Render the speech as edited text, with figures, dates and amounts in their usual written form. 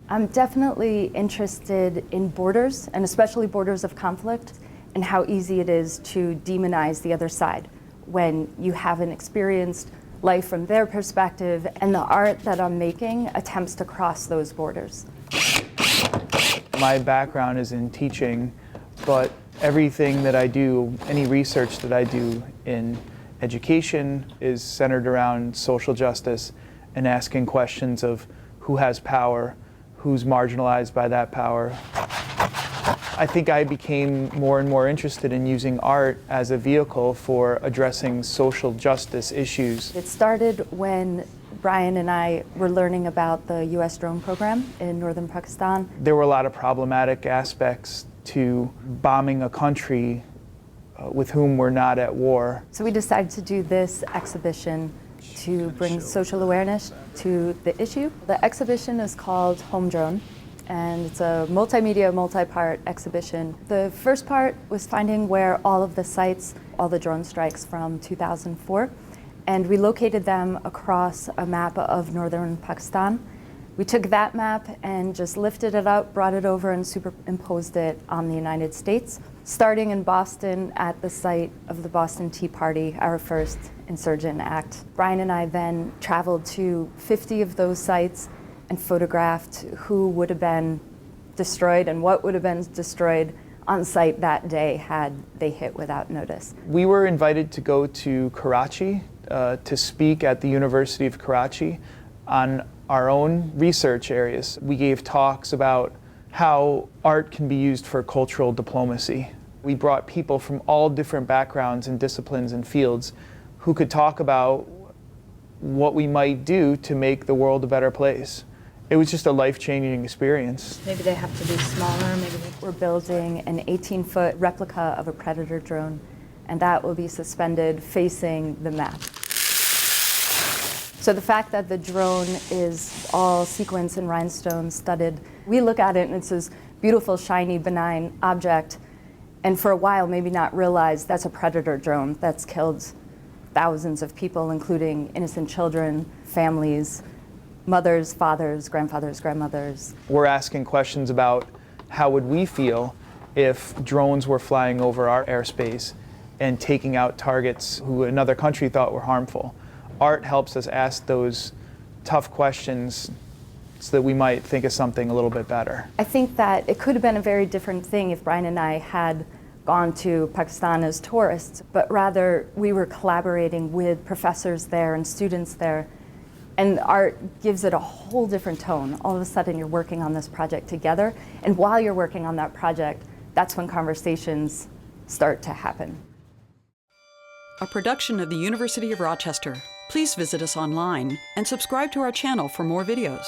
I'm definitely interested in borders, and especially borders of conflict, and how easy it is to demonize the other side when you haven't experienced life from their perspective, and the art that I'm making attempts to cross those borders. My background is in teaching, but everything that I do, any research that I do in education is centered around social justice and asking questions of who has power, who's marginalized by that power. I think I became more and more interested in using art as a vehicle for addressing social justice issues. It started when Brian and I were learning about the US drone program in northern Pakistan. There were a lot of problematic aspects to bombing a country with whom we're not at war. So we decided to do this exhibition to bring social awareness to the issue. The exhibition is called Home Drone, and it's a multimedia, multi-part exhibition. The first part was finding where all of the sites, all the drone strikes from 2004, and we located them across a map of northern Pakistan. We took that map and just lifted it up, brought it over, and superimposed it on the United States, starting in Boston at the site of the Boston Tea Party, our first insurgent act. Brian and I then traveled to 50 of those sites and photographed who would have been destroyed and what would have been destroyed on site that day had they hit without notice. We were invited to go to Karachi to speak at the University of Karachi on our own research areas. We gave talks about how art can be used for cultural diplomacy. We brought people from all different backgrounds and disciplines and fields who could talk about what we might do to make the world a better place. It was just a life-changing experience. Maybe they have to be smaller, we're building an 18-foot replica of a Predator drone, and that will be suspended facing the map. So the fact that the drone is all sequins and rhinestone studded, we look at it and it's this beautiful, shiny, benign object, and for a while maybe not realize that's a Predator drone that's killed thousands of people, including innocent children, families, mothers, fathers, grandfathers, grandmothers. We're asking questions about how would we feel if drones were flying over our airspace and taking out targets who another country thought were harmful. Art helps us ask those tough questions so that we might think of something a little bit better. I think that it could have been a very different thing if Brian and I had gone to Pakistan as tourists, but rather we were collaborating with professors there and students there. And art gives it a whole different tone. All of a sudden you're working on this project together, and while you're working on that project, that's when conversations start to happen. A production of the University of Rochester. Please visit us online and subscribe to our channel for more videos.